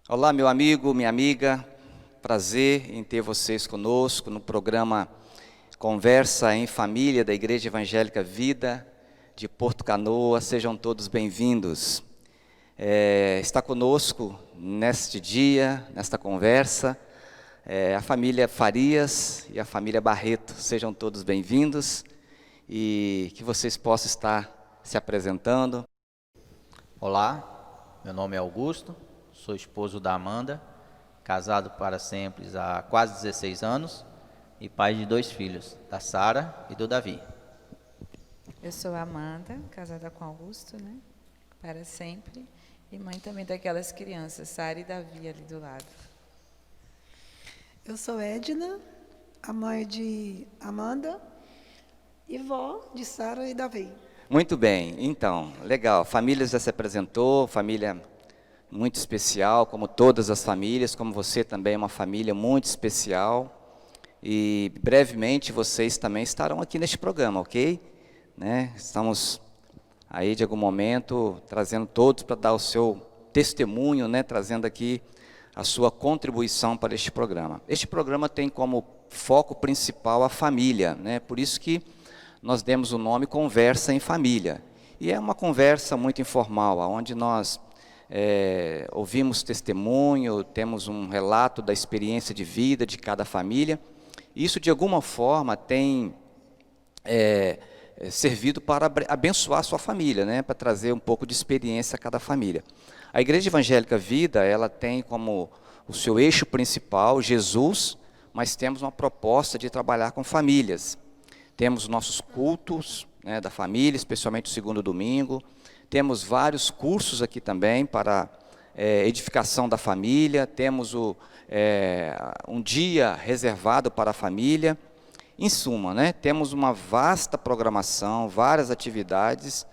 Olá, meu amigo, minha amiga, prazer em ter vocês conosco no programa Conversa em Família da Igreja Evangélica Vida de Porto Canoa. Sejam todos bem-vindos. Está conosco neste dia, nesta conversa, a família Farias e a família Barreto. Sejam todos bem-vindos e que vocês possam estar se apresentando. Olá, meu nome é Augusto, sou esposo da Amanda, casado para sempre há quase 16 anos e pai de 2 filhos, da Sara e do Davi. Eu sou a Amanda, casada com Augusto, né? Para sempre. E mãe também daquelas crianças, Sara e Davi ali do lado. Eu sou Edna, a mãe de Amanda e vó de Sara e Davi. Muito bem, então, legal. A família já se apresentou, família muito especial, como todas as famílias, como você também é uma família muito especial. E brevemente vocês também estarão aqui neste programa, ok? Né? Estamos aí de algum momento trazendo todos para dar o seu testemunho, né? Trazendo aqui a sua contribuição para este programa. Este programa tem como foco principal a família, né? Por isso que nós demos o nome Conversa em Família. E é uma conversa muito informal, onde nós ouvimos testemunho, temos um relato da experiência de vida de cada família. Isso, de alguma forma, tem servido para abençoar a sua família, né? Para trazer um pouco de experiência a cada família. A Igreja Evangélica Vida, ela tem como o seu eixo principal Jesus, mas temos uma proposta de trabalhar com famílias. Temos nossos cultos, né, da família, especialmente o segundo domingo. Temos vários cursos aqui também para edificação da família. Temos um dia reservado para a família. Em suma, né, temos uma vasta programação, várias atividades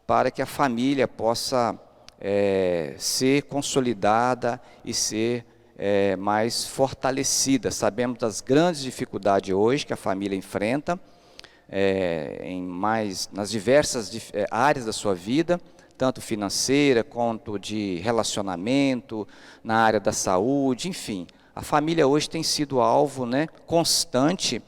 para que a família possa ser consolidada e ser mais fortalecida. Sabemos das grandes dificuldades hoje que a família enfrenta, nas diversas áreas da sua vida, tanto financeira quanto de relacionamento, na área da saúde, enfim. A família hoje tem sido alvo, né, constante,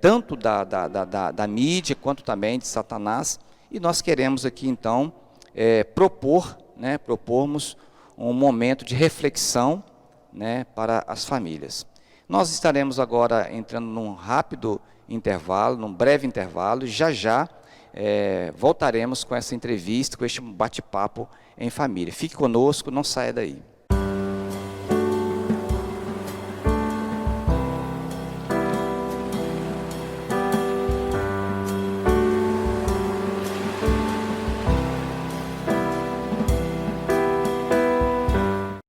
tanto da mídia quanto também de Satanás, e nós queremos aqui então propormos um momento de reflexão, né, para as famílias. Nós estaremos agora entrando num rápido intervalo, num breve intervalo, e já voltaremos com essa entrevista, com este bate-papo em família. Fique conosco, não saia daí.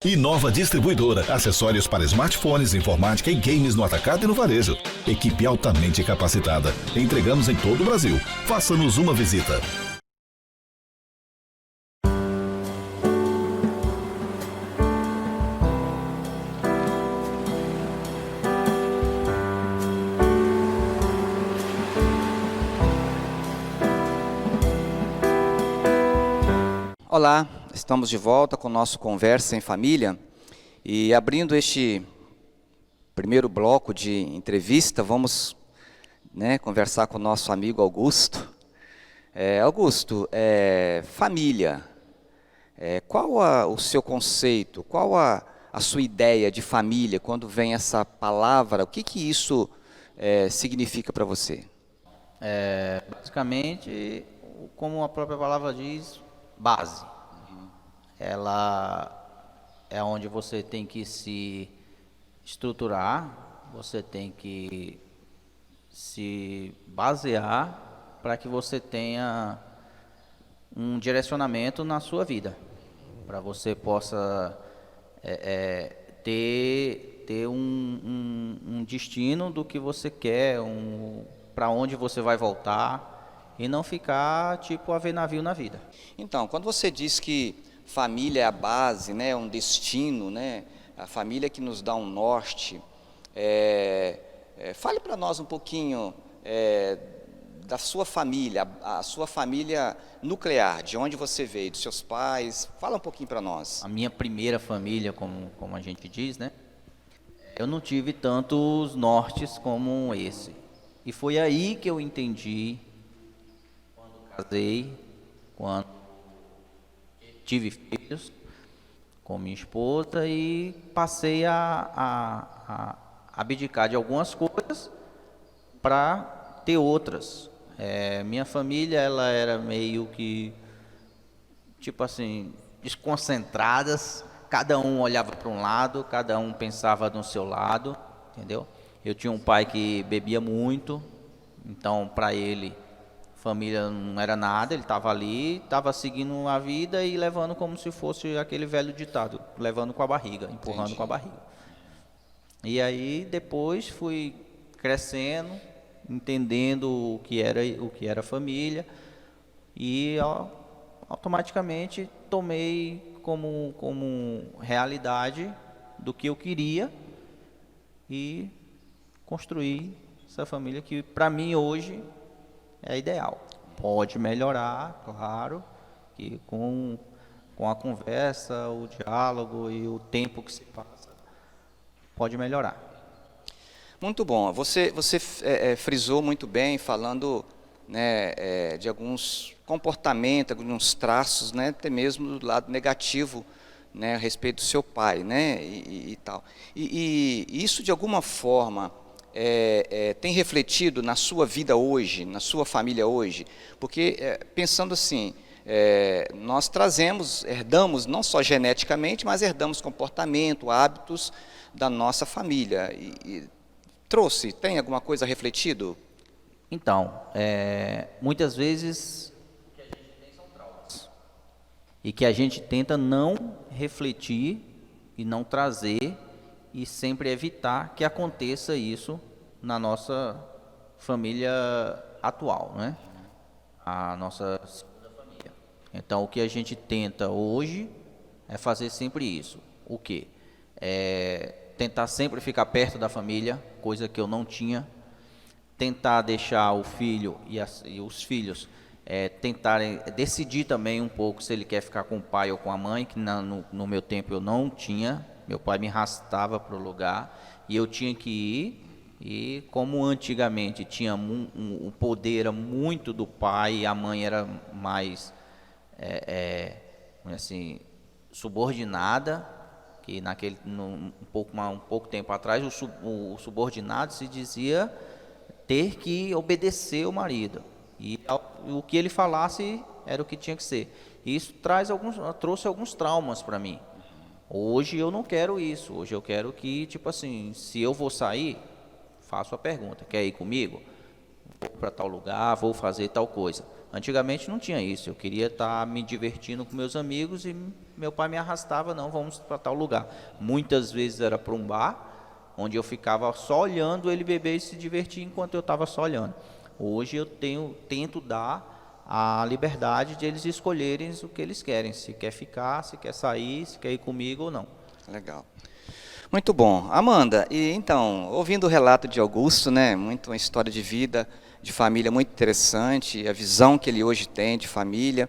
Inova Distribuidora, acessórios para smartphones, informática e games no atacado e no varejo. Equipe altamente capacitada. Entregamos em todo o Brasil. Faça-nos uma visita. Olá, estamos de volta com o nosso Conversa em Família e abrindo este primeiro bloco de entrevista, vamos, né, conversar com o nosso amigo Augusto. Augusto, família, qual o seu conceito, qual a sua ideia de família quando vem essa palavra, o que isso significa para você? Basicamente, como a própria palavra diz, base. Ela é onde você tem que se estruturar, você tem que se basear para que você tenha um direcionamento na sua vida, para você possa ter um destino do que você quer, para onde você vai voltar. E não ficar tipo a ver navio na vida. Então, quando você diz que família é a base, né, um destino, né, a família que nos dá um norte, fale para nós um pouquinho da sua família, a sua família nuclear, de onde você veio, dos seus pais. Fala um pouquinho para nós. A minha primeira família, como a gente diz, né? Eu não tive tantos nortes como esse. E foi aí que eu entendi, quando casei, quando tive filhos com minha esposa e passei a abdicar de algumas coisas para ter outras. Minha família, ela era meio que, tipo assim, desconcentradas, cada um olhava para um lado, cada um pensava no seu lado, entendeu? Eu tinha um pai que bebia muito, então para ele família não era nada, ele estava ali, estava seguindo a vida e levando como se fosse aquele velho ditado, levando com a barriga, empurrando Entendi. com a barriga. E aí depois fui crescendo, entendendo o que era família e automaticamente tomei como realidade do que eu queria e construí essa família que para mim hoje é ideal. Pode melhorar, claro, que com a conversa, o diálogo e o tempo que se passa, pode melhorar. Muito bom. Você frisou muito bem, falando, né, de alguns comportamentos, alguns traços, né, até mesmo do lado negativo, né, a respeito do seu pai, né, e tal. E isso, de alguma forma, tem refletido na sua vida hoje, na sua família hoje? Porque, pensando assim, nós herdamos não só geneticamente, mas herdamos comportamento, hábitos da nossa família. Tem alguma coisa refletido? Então, muitas vezes o que a gente tem são traumas e que a gente tenta não refletir e não trazer e sempre evitar que aconteça isso na nossa família atual, né? A nossa segunda família. Então, o que a gente tenta hoje é fazer sempre isso. O quê? Tentar sempre ficar perto da família, coisa que eu não tinha. Tentar deixar o filho e os filhos tentarem decidir também um pouco se ele quer ficar com o pai ou com a mãe, que no meu tempo eu não tinha. Meu pai me arrastava para o lugar e eu tinha que ir. E como antigamente tinha o poder era muito do pai e a mãe era mais assim, subordinada, que um pouco tempo atrás o subordinado se dizia ter que obedecer o marido e o que ele falasse era o que tinha que ser. E isso trouxe alguns traumas para mim. Hoje eu não quero isso. Hoje eu quero que, tipo assim, se eu vou sair, faço a pergunta: quer ir comigo? Vou para tal lugar, vou fazer tal coisa. Antigamente não tinha isso. Eu queria estar me divertindo com meus amigos e meu pai me arrastava: não, vamos para tal lugar. Muitas vezes era para um bar, onde eu ficava só olhando ele beber e se divertir enquanto eu estava só olhando. Hoje eu tento dar a liberdade de eles escolherem o que eles querem, se quer ficar, se quer sair, se quer ir comigo ou não. Legal. Muito bom. Amanda, e então, ouvindo o relato de Augusto, né, uma história de vida, de família muito interessante, a visão que ele hoje tem de família.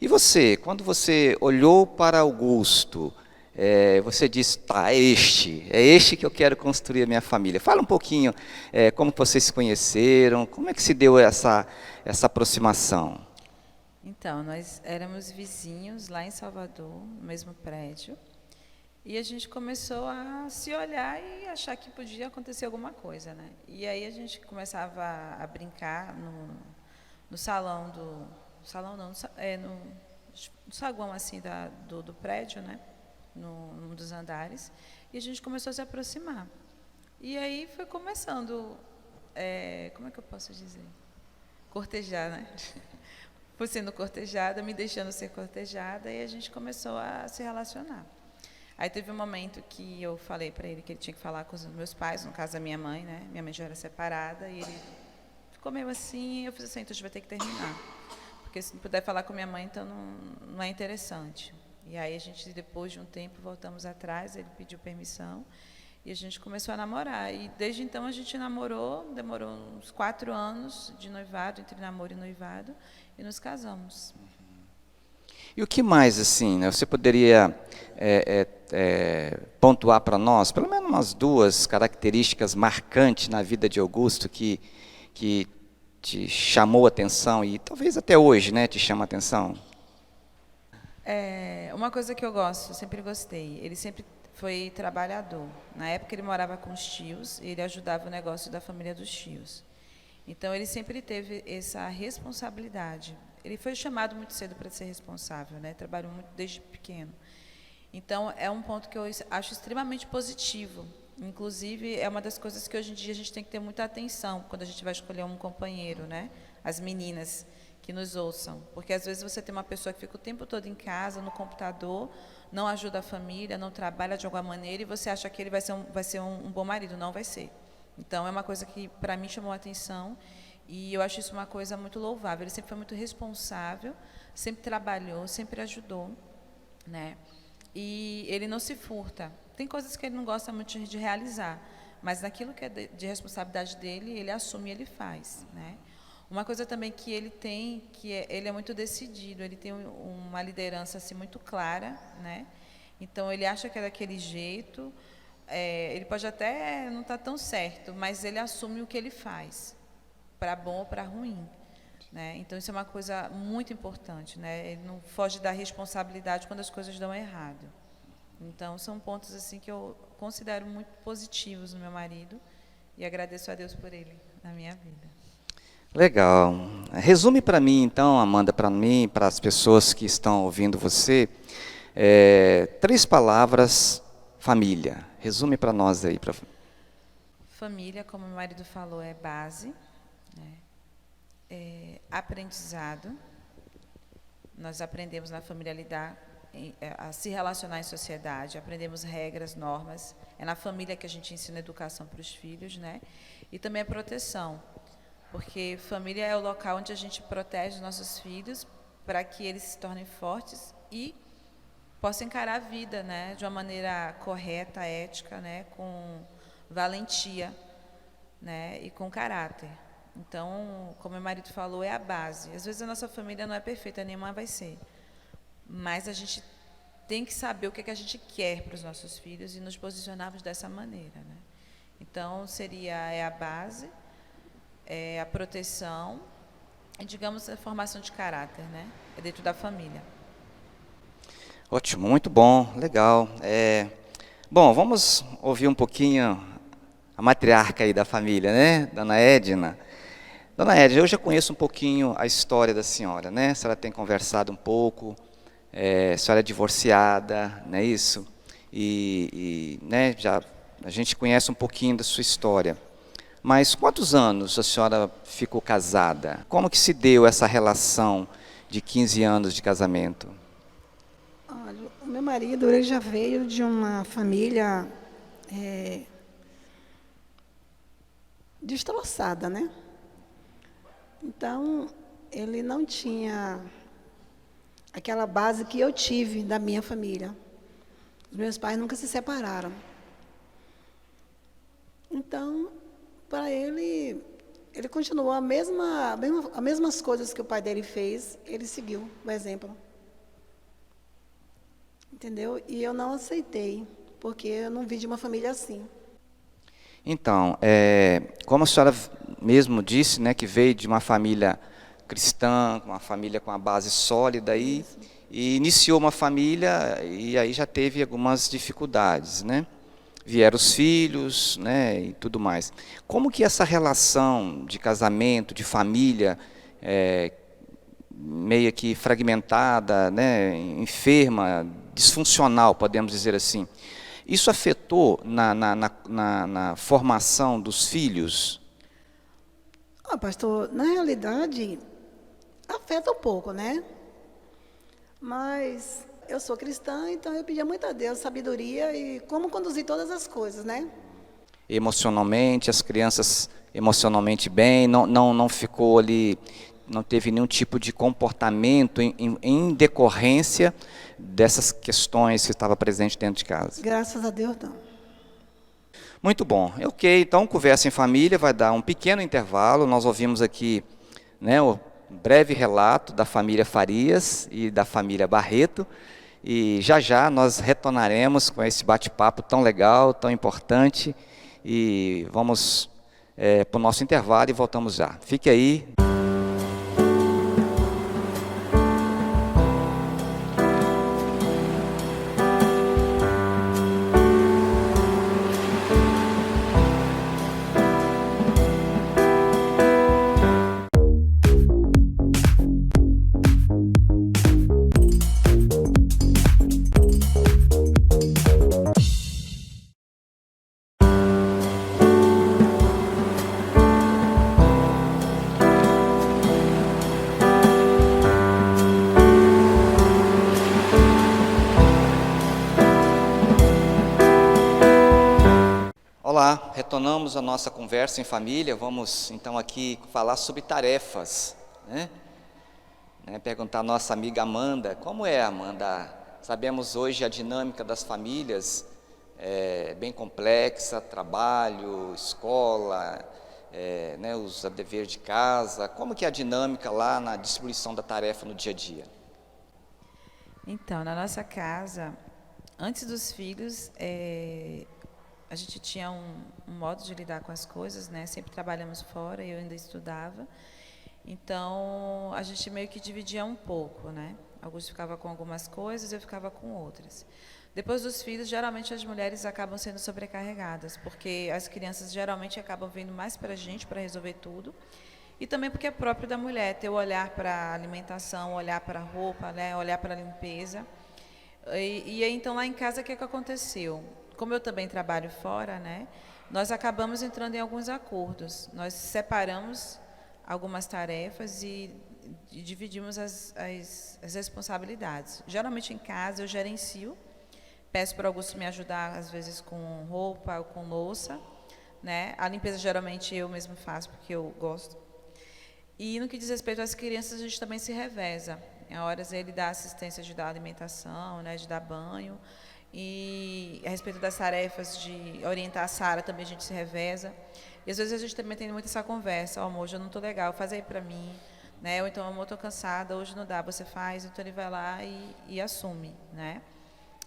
E você, quando você olhou para Augusto, você disse: tá, é este que eu quero construir a minha família. Fala um pouquinho como vocês se conheceram, como é que se deu essa aproximação? Então, nós éramos vizinhos lá em Salvador, no mesmo prédio, e a gente começou a se olhar e achar que podia acontecer alguma coisa, né? E aí a gente começava a brincar no salão no saguão assim do prédio, né? Num dos andares, e a gente começou a se aproximar. E aí foi começando, como é que eu posso dizer? Cortejar, né? Fui sendo cortejada, me deixando ser cortejada, e a gente começou a se relacionar. Aí teve um momento que eu falei para ele que ele tinha que falar com os meus pais, no caso da minha mãe, né? Minha mãe já era separada, e ele ficou meio assim, eu fiz assim: então a gente vai ter que terminar, porque se não puder falar com minha mãe, então não é interessante. E aí a gente, depois de um tempo, voltamos atrás, ele pediu permissão, E a gente começou a namorar. E desde então a gente namorou, demorou uns 4 anos de noivado, entre namoro e noivado, e nos casamos. E o que mais, assim, né, você poderia pontuar para nós, pelo menos umas 2 características marcantes na vida de Augusto que te chamou a atenção e talvez até hoje, né, te chama a atenção? Uma coisa que eu gosto, sempre gostei, ele sempre foi trabalhador. Na época ele morava com os tios, ele ajudava o negócio da família dos tios. Então ele sempre teve essa responsabilidade. Ele foi chamado muito cedo para ser responsável, né? Trabalhou muito desde pequeno. Então é um ponto que eu acho extremamente positivo. Inclusive é uma das coisas que hoje em dia a gente tem que ter muita atenção quando a gente vai escolher um companheiro, né? As meninas que nos ouçam, porque às vezes você tem uma pessoa que fica o tempo todo em casa, no computador, não ajuda a família, não trabalha de alguma maneira e você acha que ele vai ser um bom marido. Não vai ser. Então é uma coisa que para mim chamou a atenção e eu acho isso uma coisa muito louvável. Ele sempre foi muito responsável, sempre trabalhou, sempre ajudou, né? E ele não se furta. Tem coisas que ele não gosta muito de realizar, mas naquilo que é de responsabilidade dele, ele assume e ele faz, né? Uma coisa também que ele tem, ele é muito decidido, ele tem uma liderança assim, muito clara, né? Então, ele acha que é daquele jeito, ele pode até não estar tão certo, mas ele assume o que ele faz, para bom ou para ruim, né? Então, isso é uma coisa muito importante, né? Ele não foge da responsabilidade quando as coisas dão errado. Então, são pontos assim que eu considero muito positivos no meu marido e agradeço a Deus por ele na minha vida. Legal. Resume para mim, então, Amanda, para mim, para as pessoas que estão ouvindo você, 3 palavras, família. Resume para nós aí. Família, como meu marido falou, é base, né? Aprendizado. Nós aprendemos na família a lidar, a se relacionar em sociedade, aprendemos regras, normas. É na família que a gente ensina educação para os filhos, né? E também a proteção. Porque família é o local onde a gente protege os nossos filhos para que eles se tornem fortes e possam encarar a vida, né, de uma maneira correta, ética, né, com valentia, né, e com caráter. Então, como meu marido falou, é a base. Às vezes a nossa família não é perfeita, nenhuma vai ser. Mas a gente tem que saber o que a gente quer para os nossos filhos e nos posicionarmos dessa maneira, né? Então, seria a base, a proteção e, digamos, a formação de caráter, né? É dentro da família. Ótimo, muito bom, legal. Bom, vamos ouvir um pouquinho a matriarca aí da família, né? Dona Edna. Dona Edna, eu já conheço um pouquinho a história da senhora, né? A senhora tem conversado um pouco, a senhora é divorciada, não é isso? Né, a gente conhece um pouquinho da sua história. Mas quantos anos a senhora ficou casada? Como que se deu essa relação de 15 anos de casamento? Olha, o meu marido ele já veio de uma família destroçada, né? Então, ele não tinha aquela base que eu tive da minha família. Os meus pais nunca se separaram. Então, para ele continuou as mesmas coisas que o pai dele fez, ele seguiu o exemplo. Entendeu? E eu não aceitei, porque eu não vi de uma família assim. Então, como a senhora mesmo disse, né, que veio de uma família cristã, uma família com uma base sólida, e iniciou uma família e aí já teve algumas dificuldades, né? Vieram os filhos, né, e tudo mais. Como que essa relação de casamento, de família, meio que fragmentada, né, enferma, disfuncional, podemos dizer assim, isso afetou na formação dos filhos? Pastor, na realidade, afeta um pouco, né? Mas eu sou cristã, então eu pedia muito a Deus sabedoria e como conduzir todas as coisas, né? Emocionalmente, as crianças emocionalmente bem, não ficou ali, não teve nenhum tipo de comportamento em decorrência dessas questões que estavam presentes dentro de casa? Graças a Deus, não. Muito bom. Ok, então Conversa em Família vai dar um pequeno intervalo. Nós ouvimos aqui, né, o breve relato da família Farias e da família Barreto. E já já nós retornaremos com esse bate-papo tão legal, tão importante. E vamos para o nosso intervalo e voltamos já. Fique aí. Olá, retornamos a nossa conversa em família. Vamos então aqui falar sobre tarefas, né? Perguntar à nossa amiga Amanda, como é, Amanda? Sabemos hoje a dinâmica das famílias é bem complexa, trabalho, escola, né, os deveres de casa. Como que é a dinâmica lá na distribuição da tarefa no dia a dia? Então, na nossa casa, antes dos filhos, a gente tinha um modo de lidar com as coisas, né? Sempre trabalhamos fora, eu ainda estudava. Então, a gente meio que dividia um pouco, né? Augusto ficava com algumas coisas, eu ficava com outras. Depois dos filhos, geralmente as mulheres acabam sendo sobrecarregadas, porque as crianças geralmente acabam vindo mais para a gente para resolver tudo. E também porque é próprio da mulher ter o olhar para a alimentação, olhar para a roupa, né? Olhar para a limpeza. E aí, então, lá em casa, o que aconteceu? Como eu também trabalho fora, né, nós acabamos entrando em alguns acordos. Nós separamos algumas tarefas e dividimos as responsabilidades. Geralmente em casa eu gerencio, peço para o Augusto me ajudar, às vezes com roupa ou com louça, né? A limpeza geralmente eu mesmo faço, porque eu gosto. E no que diz respeito às crianças, a gente também se reveza. Em horas ele dá assistência de dar alimentação, né, de dar banho. E a respeito das tarefas de orientar a Sara, também a gente se reveza. E às vezes a gente também tem muito essa conversa: amor, hoje eu não estou legal, faz aí para mim, né? Ou então, amor, estou cansada, hoje não dá, você faz. Então ele vai lá e assume, né?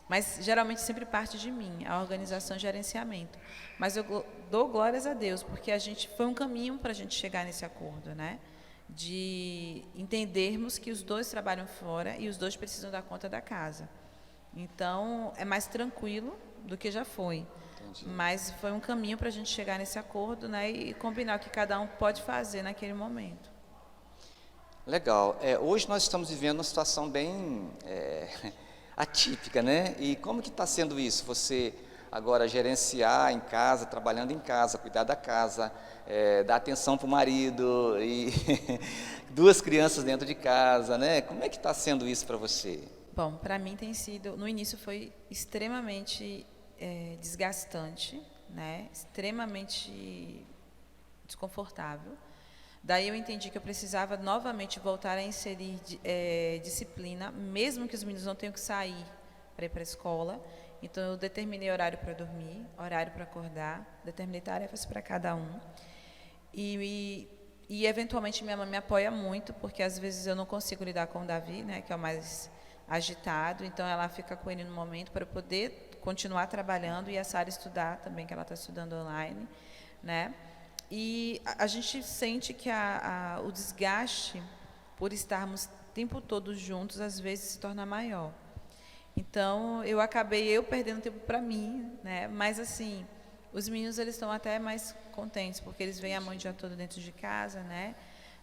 Mas geralmente sempre parte de mim, a organização e gerenciamento. Mas eu dou glórias a Deus, porque a gente foi um caminho para a gente chegar nesse acordo, né? De entendermos que os dois trabalham fora e os dois precisam dar conta da casa. Então, é mais tranquilo do que já foi. Entendi. Mas foi um caminho para a gente chegar nesse acordo, né, e combinar o que cada um pode fazer naquele momento. Legal. Hoje nós estamos vivendo uma situação bem atípica, né? E como que está sendo isso? Você agora gerenciar em casa, trabalhando em casa, cuidar da casa, dar atenção para o marido e 2 crianças dentro de casa, né? Como é que está sendo isso para você? Bom, para mim tem sido, no início foi extremamente desgastante, né? Extremamente desconfortável. Daí eu entendi que eu precisava novamente voltar a inserir disciplina, mesmo que os meninos não tenham que sair para ir para a escola. Então eu determinei horário para dormir, horário para acordar, determinei tarefas para cada um. E eventualmente minha mãe me apoia muito, porque às vezes eu não consigo lidar com o Davi, né, que é o mais agitado, então ela fica com ele no momento para eu poder continuar trabalhando e a Sara estudar também, que ela está estudando online, né? E a gente sente que o desgaste por estarmos o tempo todo juntos às vezes se torna maior. Então eu acabei perdendo tempo para mim, né? Mas assim, os meninos eles estão até mais contentes porque eles veem a mãe o dia todo dentro de casa, né?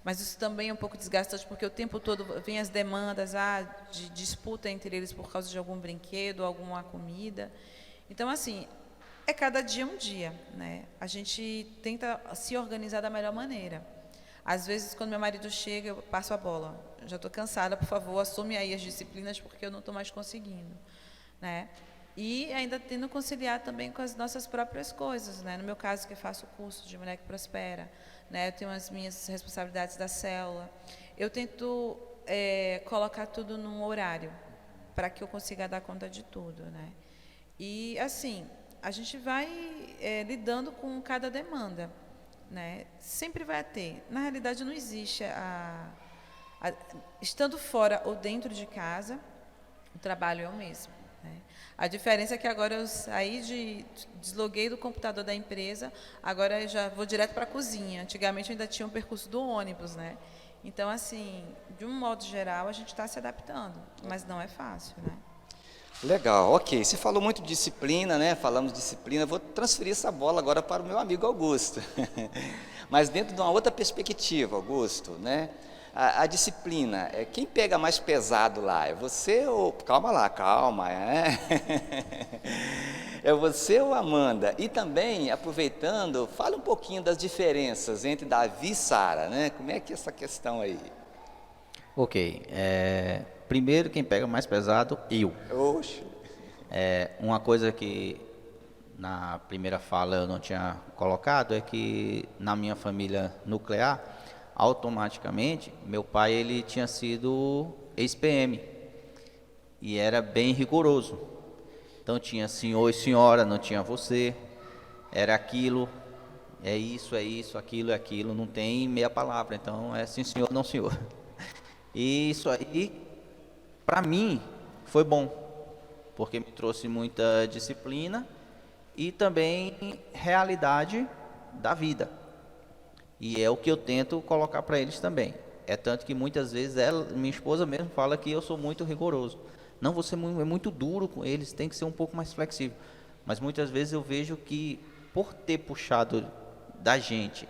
Mas isso também é um pouco desgastante, porque o tempo todo vem as demandas de disputa entre eles por causa de algum brinquedo, alguma comida. Então, assim, é cada dia um dia, né? A gente tenta se organizar da melhor maneira. Às vezes, quando meu marido chega, eu passo a bola. Já estou cansada, por favor, assume aí as disciplinas, porque eu não estou mais conseguindo, né? E ainda tendo conciliar também com as nossas próprias coisas, né? No meu caso, que faço o curso de Mulher que Prospera, né? Eu tenho as minhas responsabilidades da célula. Eu tento colocar tudo num horário para que eu consiga dar conta de tudo, né? E assim, a gente vai lidando com cada demanda, né? Sempre vai ter. Na realidade, não existe estando fora ou dentro de casa, o trabalho é o mesmo, né? A diferença é que agora eu desloguei do computador da empresa, agora eu já vou direto para a cozinha. Antigamente eu ainda tinha um percurso do ônibus, né? Então, assim, de um modo geral, a gente está se adaptando, mas não é fácil, né? Legal, ok. Você falou muito de disciplina, né? Falamos de disciplina. Vou transferir essa bola agora para o meu amigo Augusto. Mas dentro de uma outra perspectiva, Augusto, né? A disciplina, quem pega mais pesado lá? É você ou... Calma lá, calma. É você ou Amanda? E também, aproveitando, fala um pouquinho das diferenças entre Davi e Sara, né? Como é que é essa questão aí? Ok. Primeiro, quem pega mais pesado, eu. Oxe. Uma coisa que na primeira fala eu não tinha colocado é que na minha família nuclear, automaticamente, meu pai ele tinha sido ex-PM e era bem rigoroso. Então tinha senhor e senhora, não tinha você, era aquilo, é isso, aquilo é aquilo, não tem meia palavra. Então é sim senhor, não senhor. E isso aí, para mim, foi bom, porque me trouxe muita disciplina e também realidade da vida. E é o que eu tento colocar para eles também. É tanto que muitas vezes minha esposa mesmo fala que eu sou muito rigoroso. Não, você é muito duro com eles, tem que ser um pouco mais flexível. Mas muitas vezes eu vejo que, por ter puxado da gente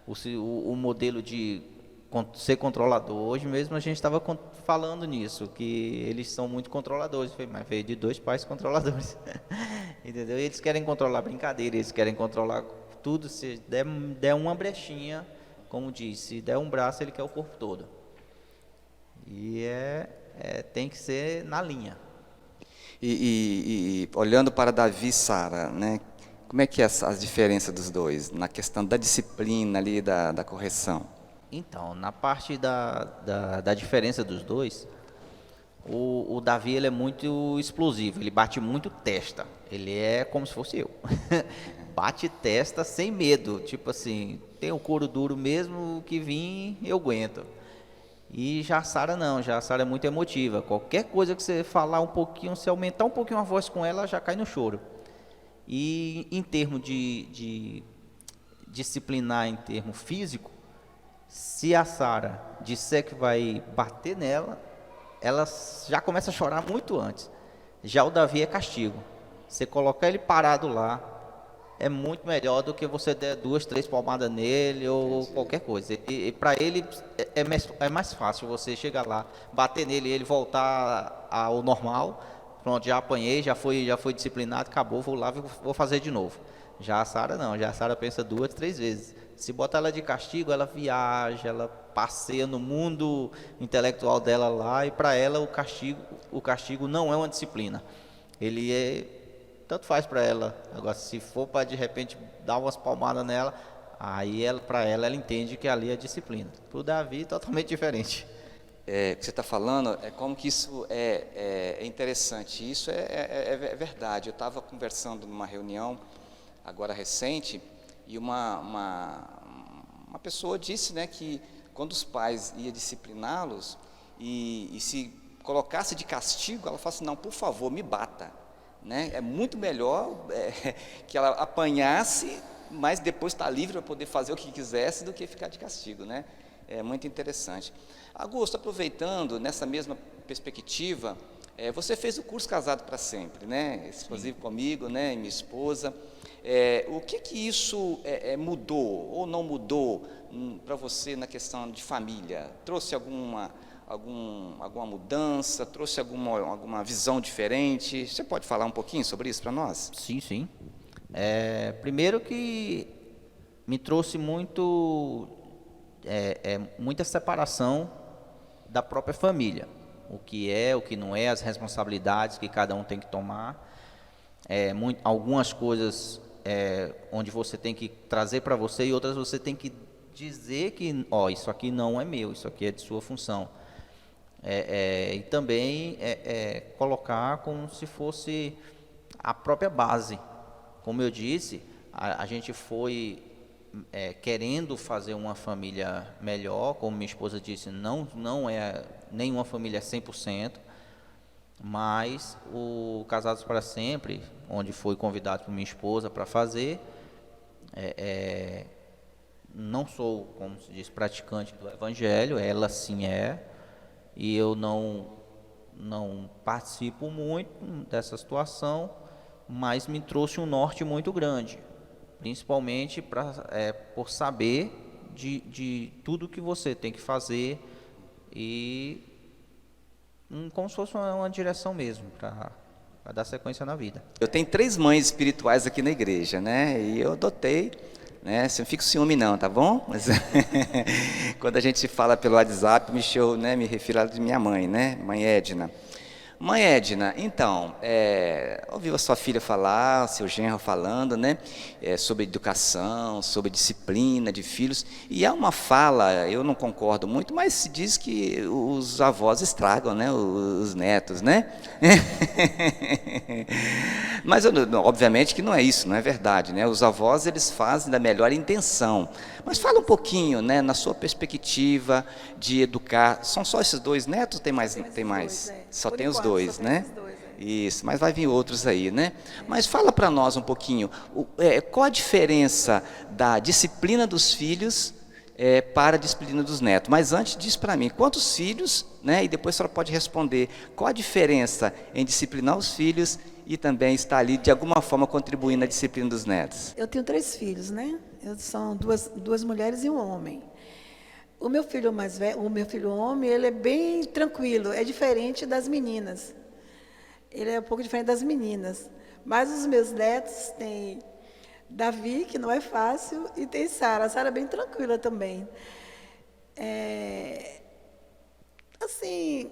o modelo de ser controlador, hoje mesmo a gente estava falando nisso, que eles são muito controladores, mas veio de 2 pais controladores. Entendeu? E eles querem controlar a brincadeira, eles querem controlar tudo. Se der uma brechinha, como disse, se der um braço, ele quer o corpo todo. E tem que ser na linha. E olhando para Davi e Sara, né? Como é que é as diferenças dos dois, na questão da disciplina ali, da correção? Então, na parte da diferença dos dois, o Davi ele é muito explosivo, ele bate muito testa, ele é como se fosse eu. Bate testa sem medo, tipo assim, tem o couro duro mesmo, que vir eu aguento. E já a Sara não, já a Sara é muito emotiva, qualquer coisa que você falar um pouquinho, se aumentar um pouquinho a voz com ela, já cai no choro. E em termos de disciplinar em termo físico, se a Sara disser que vai bater nela, ela já começa a chorar muito antes. Já o Davi é castigo. Você colocar ele parado lá é muito melhor do que você der 2, 3 palmadas nele ou qualquer coisa. E para ele é mais fácil você chegar lá, bater nele e ele voltar ao normal. Pronto, já apanhei, já foi disciplinado, acabou, vou lá, vou fazer de novo. Já a Sara não, já a Sara pensa 2, 3 vezes. Se botar ela de castigo, ela viaja, ela passeia no mundo intelectual dela lá, e para ela o castigo não é uma disciplina. Tanto faz para ela. Agora, se for para de repente dar umas palmadas nela, aí para ela entende que ali é disciplina. Para o Davi, totalmente diferente. O que você está falando é como que isso é interessante. Isso é verdade. Eu estava conversando numa reunião agora recente, e uma pessoa disse, né, que quando os pais iam discipliná-los e se colocasse de castigo, ela falou assim, não, por favor, me bata, né? É muito melhor que ela apanhasse, mas depois está livre para poder fazer o que quisesse, do que ficar de castigo, né? É muito interessante. Augusto, aproveitando nessa mesma perspectiva, você fez o curso Casado para Sempre, né? Exclusivo comigo, né, e minha esposa. O que isso mudou ou não mudou para você na questão de família? Trouxe alguma mudança? Trouxe alguma visão diferente? Você pode falar um pouquinho sobre isso para nós? Sim, sim. Primeiro que me trouxe muita separação da própria família. O que é, o que não é, as responsabilidades que cada um tem que tomar. Algumas coisas onde você tem que trazer para você, e outras você tem que dizer que isso aqui não é meu, isso aqui é de sua função. E também colocar como se fosse a própria base, como eu disse, a gente foi querendo fazer uma família melhor, como minha esposa disse, não é nenhuma família 100%, mas o Casados para Sempre, onde foi convidado por minha esposa para fazer, não sou, como se diz, praticante do Evangelho, ela sim é, e eu não participo muito dessa situação, mas me trouxe um norte muito grande, principalmente por saber de tudo que você tem que fazer e como se fosse uma direção mesmo para dar sequência na vida. Eu tenho 3 mães espirituais aqui na igreja, né? E eu adotei, né? Você não fica com ciúme não, tá bom? Mas quando a gente se fala pelo WhatsApp, me refiro a minha mãe, né? Mãe Edna. Mãe Edna, então, ouviu a sua filha falar, o seu genro falando, né, sobre educação, sobre disciplina de filhos, e há uma fala, eu não concordo muito, mas se diz que os avós estragam, né, os netos, né? Mas, obviamente que não é isso, não é verdade, né? Os avós, eles fazem da melhor intenção. Mas fala um pouquinho, né, na sua perspectiva de educar. São só esses 2 netos? Tem mais? Tem mais? Só tem os 2, né? Isso, mas vai vir outros aí, né? Mas fala para nós um pouquinho, qual a diferença da disciplina dos filhos para a disciplina dos netos? Mas antes, diz para mim, quantos filhos, né? E depois a senhora pode responder, qual a diferença em disciplinar os filhos e também estar ali, de alguma forma, contribuindo na disciplina dos netos? Eu tenho 3 filhos, né? São duas mulheres e um homem. O meu filho mais velho, o meu filho homem, ele é bem tranquilo, é diferente das meninas. Ele é um pouco diferente das meninas. Mas os meus netos têm Davi, que não é fácil, e tem Sara. A Sara é bem tranquila também. Assim,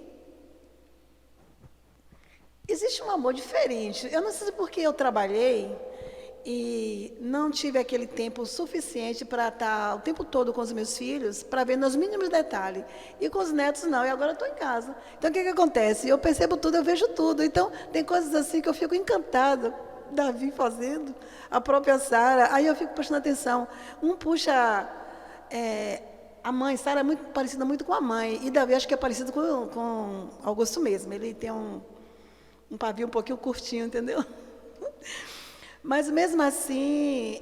existe um amor diferente. Eu não sei porque eu trabalhei e não tive aquele tempo suficiente para estar o tempo todo com os meus filhos, para ver nos mínimos detalhes. E com os netos não, e agora eu estou em casa. Então, o que acontece? Eu percebo tudo, eu vejo tudo. Então, tem coisas assim que eu fico encantada, Davi fazendo, a própria Sara, aí eu fico prestando atenção. Um puxa... a mãe, Sara é muito parecida muito com a mãe, e Davi acho que é parecido com Augusto mesmo. Ele tem um pavio um pouquinho curtinho, entendeu? Mas, mesmo assim,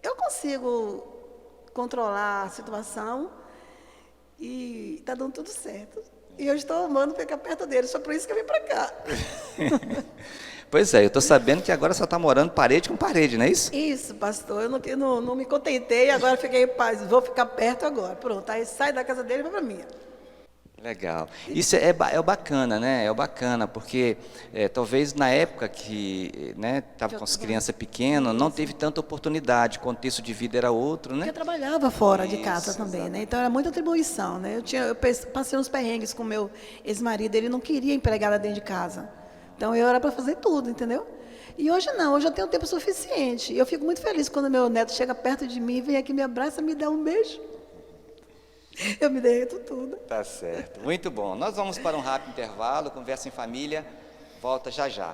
eu consigo controlar a situação e está dando tudo certo. E eu estou amando ficar perto deles, só por isso que eu vim para cá. Pois é, eu estou sabendo que agora você está morando parede com parede, não é isso? Isso, pastor, eu não me contentei, agora fiquei em paz, vou ficar perto agora. Pronto, aí sai da casa dele e vai para a minha. Legal. Isso é bacana, né? É bacana, porque talvez na época que estava com as crianças pequenas, não teve tanta oportunidade, o contexto de vida era outro, né? Porque eu trabalhava fora de casa também, né? Então era muita atribuição, né? Eu passei uns perrengues com meu ex-marido, ele não queria empregada dentro de casa. Então eu era para fazer tudo, entendeu? E hoje não, hoje eu tenho tempo suficiente. E eu fico muito feliz quando meu neto chega perto de mim, vem aqui, me abraça, me dá um beijo. Eu me derreto tudo. Tá certo, muito bom. Nós vamos para um rápido intervalo, Conversa em Família, volta já já.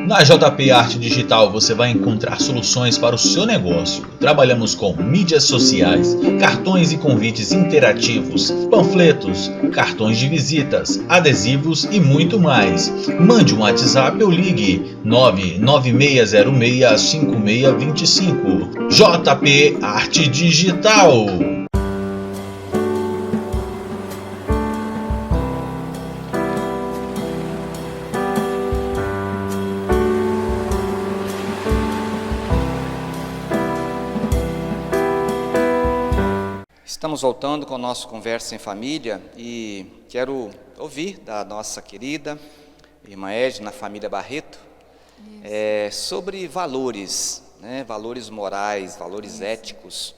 Na JP Arte Digital você vai encontrar soluções para o seu negócio. Trabalhamos com mídias sociais, cartões e convites interativos, panfletos, cartões de visitas, adesivos e muito mais. Mande um WhatsApp ou ligue 996065625. JP Arte Digital. Estamos voltando com o nosso Conversa em Família e quero ouvir da nossa querida irmã Edna, família Barreto, sobre valores, né, valores morais, valores éticos,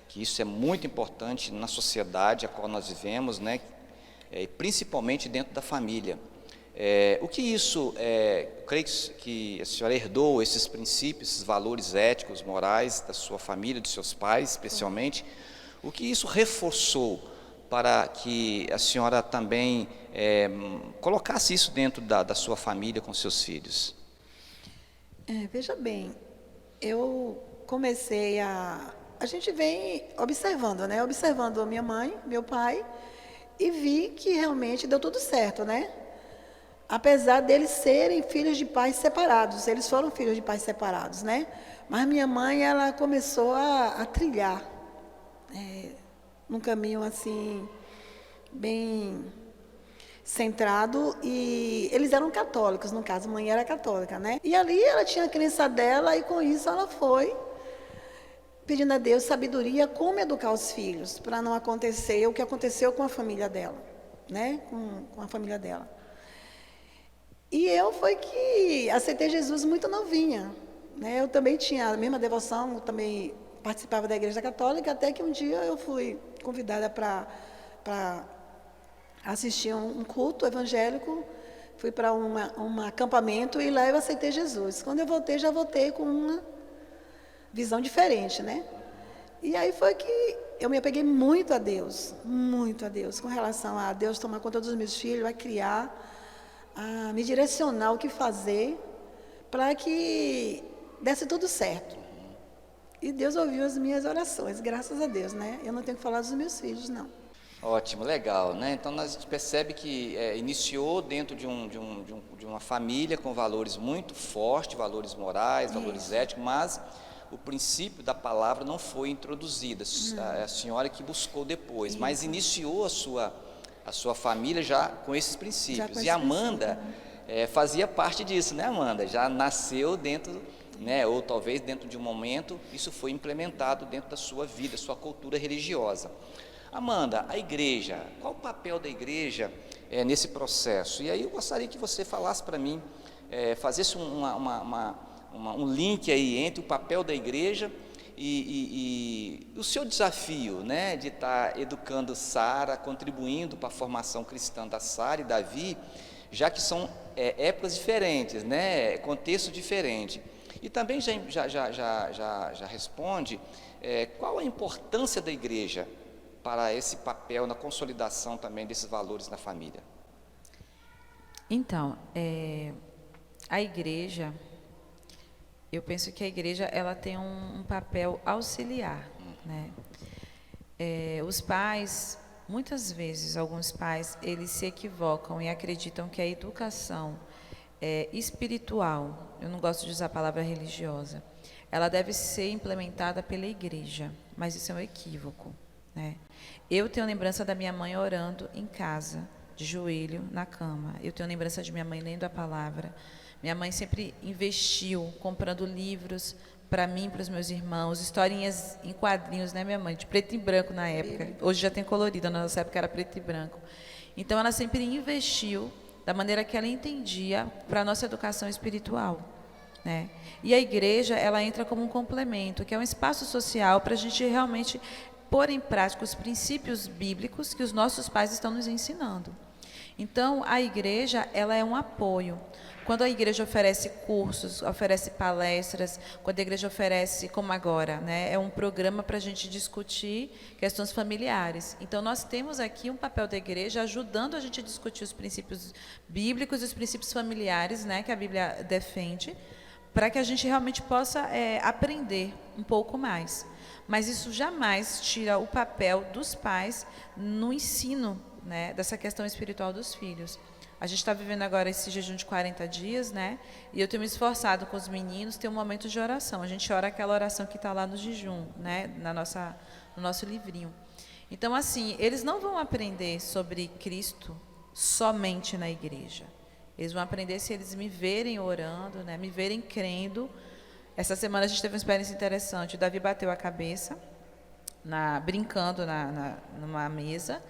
que isso é muito importante na sociedade a qual nós vivemos, né, principalmente dentro da família. O que isso, creio que a senhora herdou esses princípios, esses valores éticos, morais da sua família, dos seus pais, especialmente. O que isso reforçou para que a senhora também colocasse isso dentro da sua família com seus filhos? Veja bem, eu comecei a gente vem observando, né? Observando a minha mãe, meu pai, e vi que realmente deu tudo certo, né? Apesar deles serem filhos de pais separados, eles foram filhos de pais separados, né? Mas minha mãe, ela começou a trilhar num caminho assim, bem centrado, e eles eram católicos, no caso, a mãe era católica, né? E ali ela tinha a crença dela, e com isso ela foi pedindo a Deus sabedoria como educar os filhos, para não acontecer o que aconteceu com a família dela, né? Com a família dela. E eu foi que aceitei Jesus muito novinha, né? Eu também tinha a mesma devoção, eu também participava da igreja católica, até que um dia eu fui convidada para assistir um culto evangélico, fui para um acampamento e lá eu aceitei Jesus. Quando eu voltei, já voltei com uma visão diferente, né? E aí foi que eu me apeguei muito a Deus, com relação a Deus tomar conta dos meus filhos, a criar, a me direcionar o que fazer para que desse tudo certo. E Deus ouviu as minhas orações, graças a Deus, né? Eu não tenho que falar dos meus filhos, não. Ótimo, legal, né? Então a gente percebe que iniciou dentro de uma família com valores muito fortes, valores morais, valores éticos, mas o princípio da palavra não foi introduzido, a senhora que buscou depois, mas iniciou a sua família já com esses princípios. E a Amanda fazia parte disso, né, Amanda? Já nasceu dentro, né, ou talvez dentro de um momento, isso foi implementado dentro da sua vida, sua cultura religiosa. Amanda, a igreja, qual o papel da igreja nesse processo? E aí eu gostaria que você falasse para mim, fazesse um link aí entre o papel da igreja e o seu desafio, né, de estar educando Sara, contribuindo para a formação cristã da Sara e Davi, já que são épocas diferentes, né, contexto diferente. E também já responde qual a importância da igreja para esse papel na consolidação também desses valores na família. Então, a igreja, eu penso que a igreja ela tem um papel auxiliar, né? Os pais, muitas vezes, alguns pais, eles se equivocam e acreditam que a educação espiritual, eu não gosto de usar a palavra religiosa, ela deve ser implementada pela igreja, mas isso é um equívoco, né? Eu tenho lembrança da minha mãe orando em casa, de joelho na cama. Eu tenho lembrança de minha mãe lendo a palavra. Minha mãe sempre investiu comprando livros para mim, para os meus irmãos, historinhas em quadrinhos, né, minha mãe? De preto e branco na época. Hoje já tem colorido, na nossa época era preto e branco. Então, ela sempre investiu da maneira que ela entendia para a nossa educação espiritual, né? E a igreja, ela entra como um complemento, que é um espaço social para a gente realmente pôr em prática os princípios bíblicos que os nossos pais estão nos ensinando. Então, a igreja, ela é um apoio. Quando a igreja oferece cursos, oferece palestras, quando a igreja oferece, como agora, né, é um programa para a gente discutir questões familiares. Então, nós temos aqui um papel da igreja ajudando a gente a discutir os princípios bíblicos e os princípios familiares, né, que a Bíblia defende, para que a gente realmente possa aprender um pouco mais. Mas isso jamais tira o papel dos pais no ensino, né, dessa questão espiritual dos filhos. A gente está vivendo agora esse jejum de 40 dias, né? E eu tenho me esforçado com os meninos ter um momento de oração. A gente ora aquela oração que está lá no jejum, né? No nosso livrinho. Então, assim, eles não vão aprender sobre Cristo somente na igreja. Eles vão aprender se eles me verem orando, né? Me verem crendo. Essa semana a gente teve uma experiência interessante. O Davi bateu a cabeça, brincando numa mesa.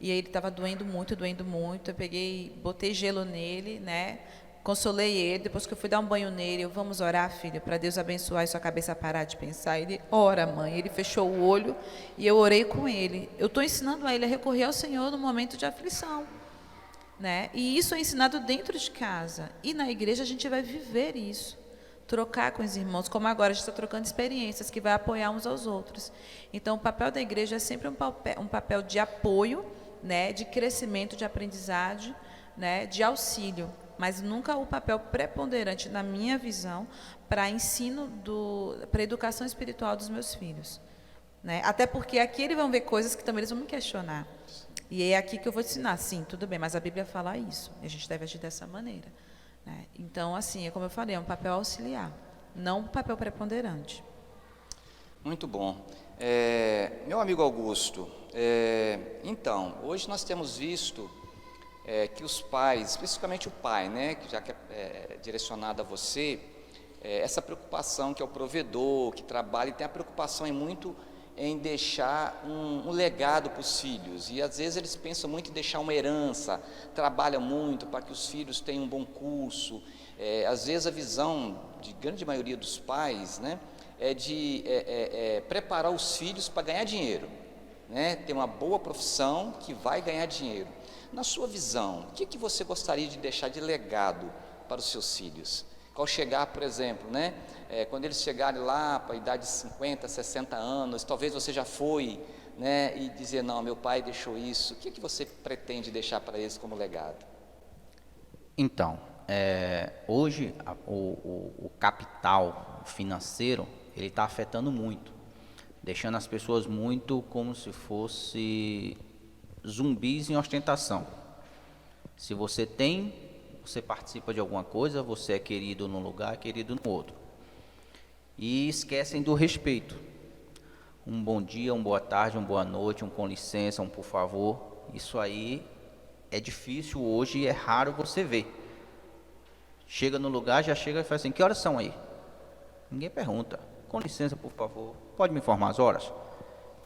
E aí ele estava doendo muito. Eu peguei, botei gelo nele, né? Consolei ele. Depois que eu fui dar um banho nele, vamos orar, filho, para Deus abençoar e sua cabeça parar de pensar. Ele, ora, mãe. Ele fechou o olho e eu orei com ele. Eu estou ensinando a ele a recorrer ao Senhor no momento de aflição, né? E isso é ensinado dentro de casa. E na igreja a gente vai viver isso. trocar com os irmãos, como agora a gente está trocando experiências, que vai apoiar uns aos outros. Então, o papel da igreja é sempre um papel de apoio, né, de crescimento, de aprendizagem, né, de auxílio, mas nunca o papel preponderante, na minha visão, para ensino, para a educação espiritual dos meus filhos. Né? Até porque aqui eles vão ver coisas que também eles vão me questionar. E é aqui que eu vou ensinar, sim, tudo bem, mas a Bíblia fala isso, a gente deve agir dessa maneira. Né? Então, assim, é como eu falei, é um papel auxiliar, não um papel preponderante. Muito bom. Meu amigo Augusto, então, hoje nós temos visto que os pais, especificamente o pai, né, que já que é direcionado a você, essa preocupação que é o provedor, que trabalha e tem a preocupação muito em deixar um legado para os filhos, e às vezes eles pensam muito em deixar uma herança, trabalham muito para que os filhos tenham um bom curso. Às vezes a visão de grande maioria dos pais, né, é de preparar os filhos para ganhar dinheiro, né, ter uma boa profissão que vai ganhar dinheiro. Na sua visão, o que você gostaria de deixar de legado para os seus filhos? Ao chegar, por exemplo, né, quando eles chegarem lá para a idade de 50, 60 anos, talvez você já foi, né, e dizer, não, meu pai deixou isso. O que você pretende deixar para eles como legado? Então, hoje o capital financeiro, ele está afetando muito, deixando as pessoas muito como se fosse zumbis em ostentação. Se você tem, você participa de alguma coisa, você é querido num lugar, querido no outro. E esquecem do respeito. Um bom dia, uma boa tarde, uma boa noite, um com licença, um por favor. Isso aí é difícil hoje e é raro você ver. Chega no lugar, já chega e fala assim, que horas são aí? Ninguém pergunta. Com licença, por favor, pode me informar as horas?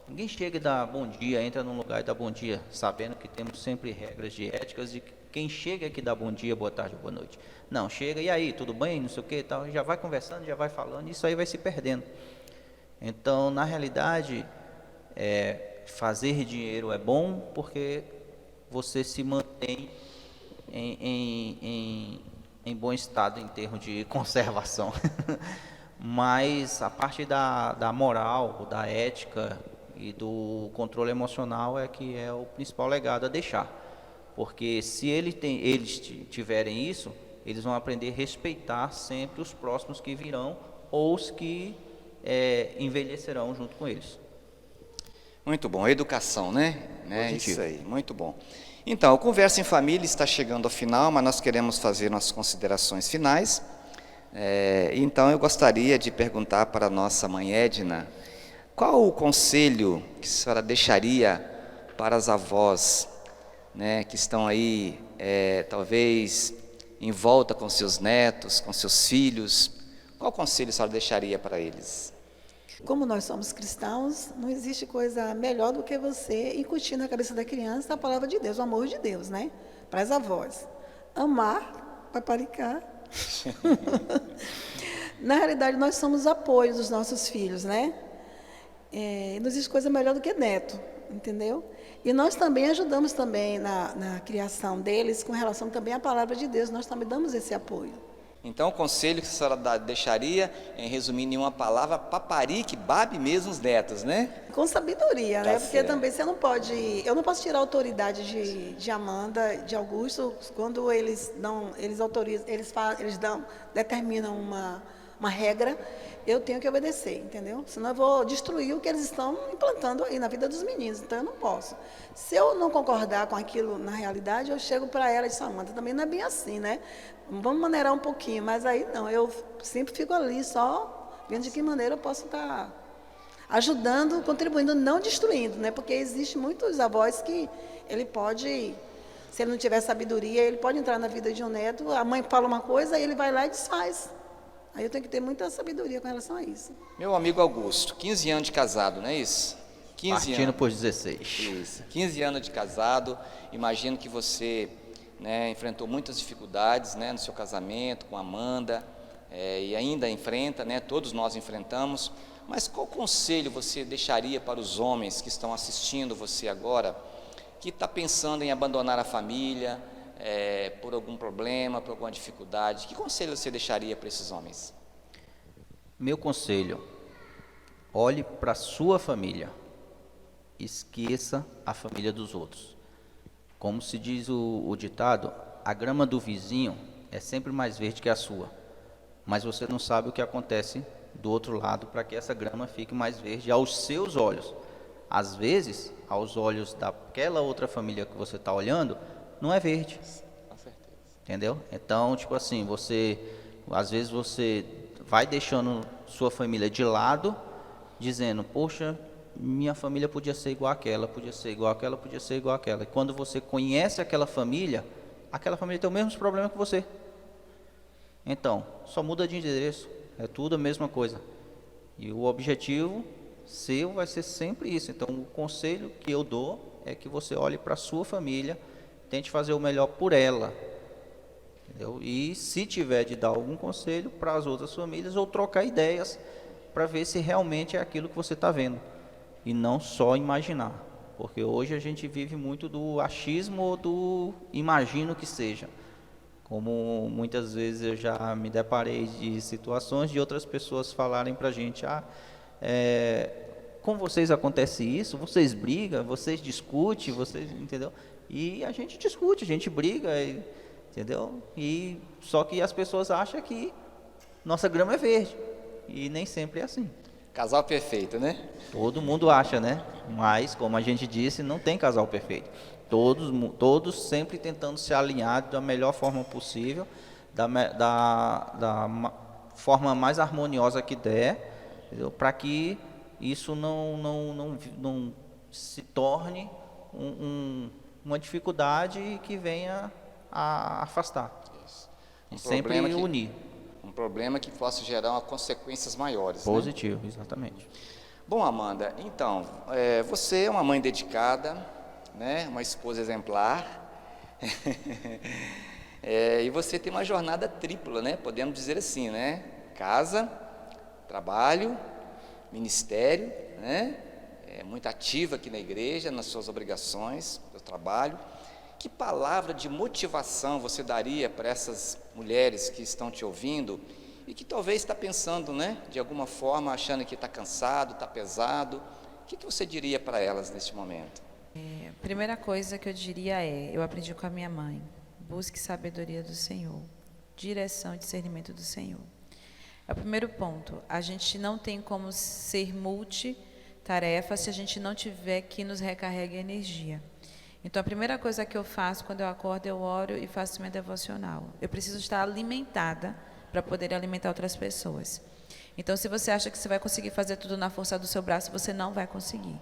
Ninguém chega e dá bom dia, entra num lugar e dá bom dia, sabendo que temos sempre regras de éticas de quem chega aqui dá bom dia, boa tarde, boa noite. Não, chega, e aí, tudo bem, não sei o que e tal, já vai conversando, já vai falando, isso aí vai se perdendo. Então, na realidade, fazer dinheiro é bom porque você se mantém em bom estado em termos de conservação. Mas a parte da moral, da ética e do controle emocional é que é o principal legado a deixar. Porque se eles tiverem isso, eles vão aprender a respeitar sempre os próximos que virão ou os que envelhecerão junto com eles. Muito bom, educação, né? Positivo. Isso aí, muito bom. Então, o Conversa em Família está chegando ao final, mas nós queremos fazer nossas considerações finais. Então, eu gostaria de perguntar para a nossa mãe Edna, qual o conselho que a senhora deixaria para as avós, né, que estão aí, talvez, em volta com seus netos, com seus filhos? Qual conselho a senhora deixaria para eles? Como nós somos cristãos, não existe coisa melhor do que você incutir na cabeça da criança a palavra de Deus, o amor de Deus, né? Para as avós. Amar, paparicar. Na realidade, nós somos apoio dos nossos filhos, né? Não existe coisa melhor do que neto, entendeu? E nós também ajudamos também na criação deles com relação também à palavra de Deus, nós também damos esse apoio. Então, o conselho que a senhora deixaria, em resumir em uma palavra, paparique, babe mesmo os netos, né? Com sabedoria, né? Porque certo. também você não pode... Eu não posso tirar a autoridade de Amanda, de Augusto, quando eles autorizam, determinam uma regra, eu tenho que obedecer, entendeu? Senão eu vou destruir o que eles estão implantando aí na vida dos meninos, então eu não posso. Se eu não concordar com aquilo na realidade, eu chego para ela e digo, Amanda, também não é bem assim, né? Vamos maneirar um pouquinho, mas aí não, eu sempre fico ali só vendo de que maneira eu posso estar ajudando, contribuindo, não destruindo, né? Porque existe muitos avós que ele pode, se ele não tiver sabedoria, ele pode entrar na vida de um neto, a mãe fala uma coisa, aí ele vai lá e desfaz. Aí eu tenho que ter muita sabedoria com relação a isso. Meu amigo Augusto, 15 anos de casado, não é isso? 15 Partindo anos. por 16. Isso, 15 anos de casado, imagino que você, né, enfrentou muitas dificuldades, né, no seu casamento com a Amanda, e ainda enfrenta, né, todos nós enfrentamos, mas qual conselho você deixaria para os homens que estão assistindo você agora, que está pensando em abandonar a família, por algum problema, por alguma dificuldade? Que conselho você deixaria para esses homens? Meu conselho: olhe para a sua família, esqueça a família dos outros. Como se diz o ditado, a grama do vizinho é sempre mais verde que a sua, mas você não sabe o que acontece do outro lado para que essa grama fique mais verde aos seus olhos. Às vezes, aos olhos daquela outra família que você está olhando, não é verde. Com certeza. Entendeu? Então, tipo assim, às vezes você vai deixando sua família de lado, dizendo, poxa, minha família podia ser igual àquela, podia ser igual àquela, podia ser igual àquela. E quando você conhece aquela família tem os mesmos problemas que você. Então, só muda de endereço, é tudo a mesma coisa. E o objetivo seu vai ser sempre isso. Então, o conselho que eu dou é que você olhe para a sua família, tente fazer o melhor por ela. Entendeu? E se tiver de dar algum conselho para as outras famílias, ou trocar ideias para ver se realmente é aquilo que você está vendo. E não só imaginar. Porque hoje a gente vive muito do achismo ou do imagino que seja. Como muitas vezes eu já me deparei de situações de outras pessoas falarem para a gente, com vocês acontece isso, vocês brigam, vocês discutem, vocês, entendeu? E a gente discute, a gente briga, entendeu? E só que as pessoas acham que nossa grama é verde, e nem sempre é assim. Casal perfeito, né? Todo mundo acha, né? Mas, como a gente disse, não tem casal perfeito. Todos sempre tentando se alinhar da melhor forma possível, da forma mais harmoniosa que der, para que isso não se torne uma dificuldade que venha a afastar. Isso. E sempre unir. Um problema que possa gerar consequências maiores. Positivo, né? Exatamente. Bom, Amanda, então, você é uma mãe dedicada, né? Uma esposa exemplar, e você tem uma jornada tripla, né? Podemos dizer assim, né? Casa, trabalho, ministério, né? Muito ativa aqui na igreja, nas suas obrigações, no trabalho. Que palavra de motivação você daria para essas mulheres que estão te ouvindo e que talvez está pensando, né, de alguma forma, achando que está cansado, está pesado? O que você diria para elas neste momento? Primeira coisa que eu diria eu aprendi com a minha mãe: busque sabedoria do Senhor, direção e discernimento do Senhor. É o primeiro ponto. A gente não tem como ser multitarefa se a gente não tiver que nos recarregue energia. Então, a primeira coisa que eu faço quando eu acordo, eu oro e faço minha devocional. Eu preciso estar alimentada para poder alimentar outras pessoas. Então, se você acha que você vai conseguir fazer tudo na força do seu braço, você não vai conseguir.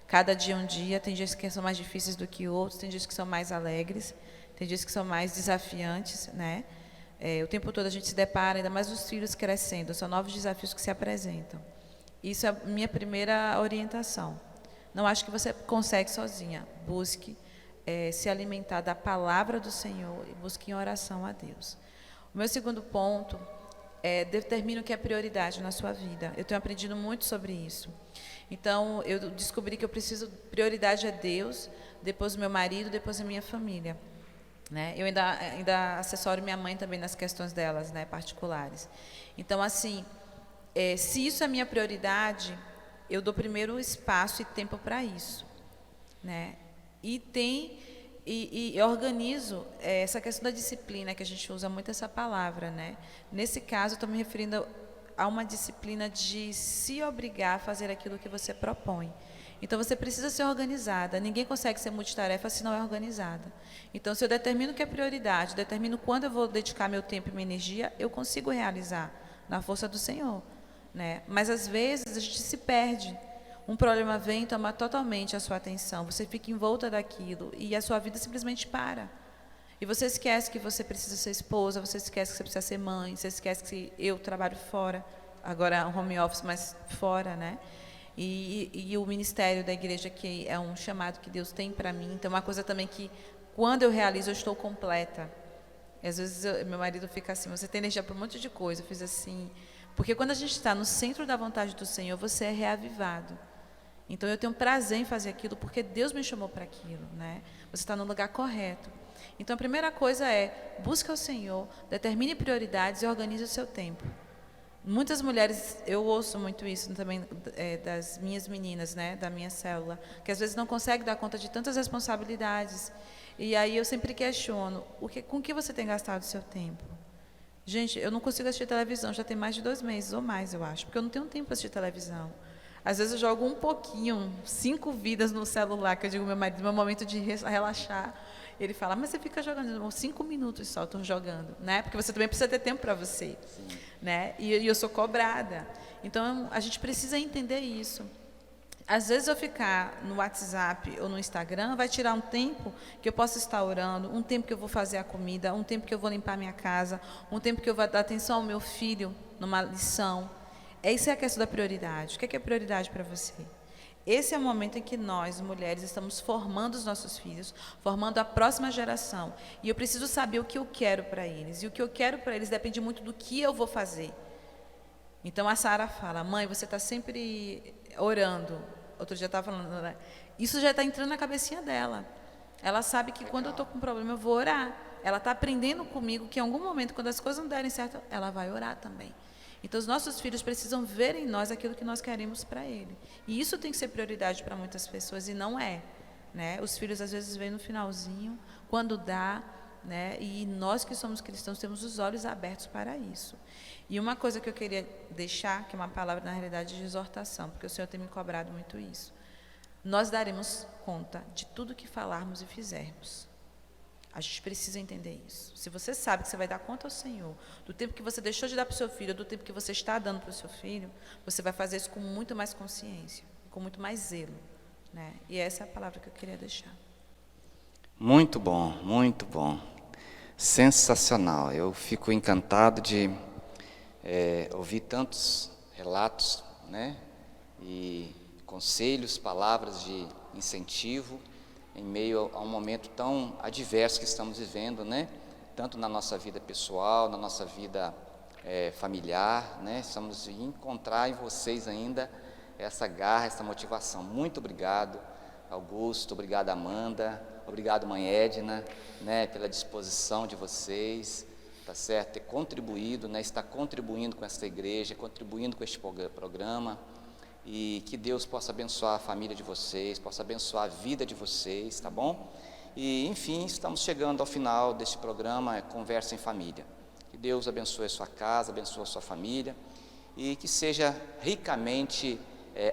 Cada dia é um dia, tem dias que são mais difíceis do que outros, tem dias que são mais alegres, tem dias que são mais desafiantes, né? O tempo todo a gente se depara, ainda mais os filhos crescendo, são novos desafios que se apresentam. Isso é a minha primeira orientação. Não acho que você consegue sozinha. Busque se alimentar da palavra do Senhor e busque em oração a Deus. O meu segundo ponto determine o que é prioridade na sua vida. Eu tenho aprendido muito sobre isso. Então, eu descobri que prioridade é Deus, depois o meu marido, depois a minha família. Né? Eu ainda assessoro minha mãe também nas questões delas, né, particulares. Então, assim, se isso é minha prioridade, eu dou primeiro espaço e tempo para isso, né? E organizo essa questão da disciplina, que a gente usa muito essa palavra, né? Nesse caso, eu estou me referindo a uma disciplina de se obrigar a fazer aquilo que você propõe. Então, você precisa ser organizada. Ninguém consegue ser multitarefa se não é organizada. Então, se eu determino o que é prioridade, determino quando eu vou dedicar meu tempo e minha energia, eu consigo realizar na força do Senhor. Né? Mas às vezes a gente se perde. Um problema vem e toma totalmente a sua atenção. Você fica envolta daquilo e a sua vida simplesmente para. E você esquece que você precisa ser esposa, você esquece que você precisa ser mãe, você esquece que eu trabalho fora, agora home office, mas fora, né? E o ministério da igreja, que é um chamado que Deus tem para mim. Então, é uma coisa também que, quando eu realizo, eu estou completa. E às vezes meu marido fica assim: você tem energia para um monte de coisa. Eu fiz assim. Porque quando a gente está no centro da vontade do Senhor, você é reavivado. Então, eu tenho prazer em fazer aquilo, porque Deus me chamou para aquilo, né? Você está no lugar correto. Então, a primeira coisa busque o Senhor, determine prioridades e organize o seu tempo. Muitas mulheres, eu ouço muito isso também das minhas meninas, né, da minha célula, que às vezes não conseguem dar conta de tantas responsabilidades. E aí eu sempre questiono, com que você tem gastado o seu tempo? Gente, eu não consigo assistir televisão, já tem mais de 2 meses ou mais, eu acho, porque eu não tenho tempo para assistir televisão. Às vezes eu jogo um pouquinho, 5 vidas no celular, que eu digo ao meu marido, meu momento de relaxar. Ele fala, mas você fica jogando 5 minutos só, estou jogando, né? Porque você também precisa ter tempo para você, né? E eu sou cobrada. Então, a gente precisa entender isso. Às vezes eu ficar no WhatsApp ou no Instagram vai tirar um tempo que eu posso estar orando, um tempo que eu vou fazer a comida, um tempo que eu vou limpar minha casa, um tempo que eu vou dar atenção ao meu filho numa lição. Essa é a questão da prioridade. O que é prioridade para você? Esse é o momento em que nós, mulheres, estamos formando os nossos filhos, formando a próxima geração. E eu preciso saber o que eu quero para eles. E o que eu quero para eles depende muito do que eu vou fazer. Então a Sara fala, mãe, você está sempre orando. Outro dia eu estava falando, né? Isso já está entrando na cabecinha dela. Ela sabe que quando eu estou com um problema, eu vou orar. Ela está aprendendo comigo que em algum momento, quando as coisas não derem certo, ela vai orar também. Então, os nossos filhos precisam ver em nós aquilo que nós queremos para ele. E isso tem que ser prioridade para muitas pessoas, e não é. Né? Os filhos, às vezes, vêm no finalzinho, quando dá, né? E nós que somos cristãos temos os olhos abertos para isso. E uma coisa que eu queria deixar, que é uma palavra, na realidade, de exortação, porque o Senhor tem me cobrado muito isso. Nós daremos conta de tudo que falarmos e fizermos. A gente precisa entender isso. Se você sabe que você vai dar conta ao Senhor, do tempo que você deixou de dar para o seu filho, do tempo que você está dando para o seu filho, você vai fazer isso com muito mais consciência, com muito mais zelo. Né? E essa é a palavra que eu queria deixar. Muito bom. Sensacional. Eu fico encantado de ouvir tantos relatos, né? E conselhos, palavras de incentivo, em meio a um momento tão adverso que estamos vivendo, né? Tanto na nossa vida pessoal, na nossa vida familiar, né? Estamos a encontrar em vocês ainda essa garra, essa motivação. Muito obrigado, Augusto, obrigado, Amanda, obrigado, mãe Edna, né? Pela disposição de vocês, tá certo? Ter contribuído, né? Estar contribuindo com essa igreja, contribuindo com este programa. E que Deus possa abençoar a família de vocês, possa abençoar a vida de vocês, tá bom? E, enfim, estamos chegando ao final deste programa, Conversa em Família. Que Deus abençoe a sua casa, abençoe a sua família, e que seja ricamente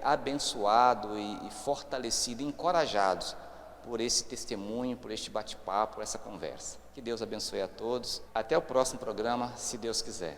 abençoado e fortalecido, encorajados por esse testemunho, por este bate-papo, por essa conversa. Que Deus abençoe a todos. Até o próximo programa, se Deus quiser.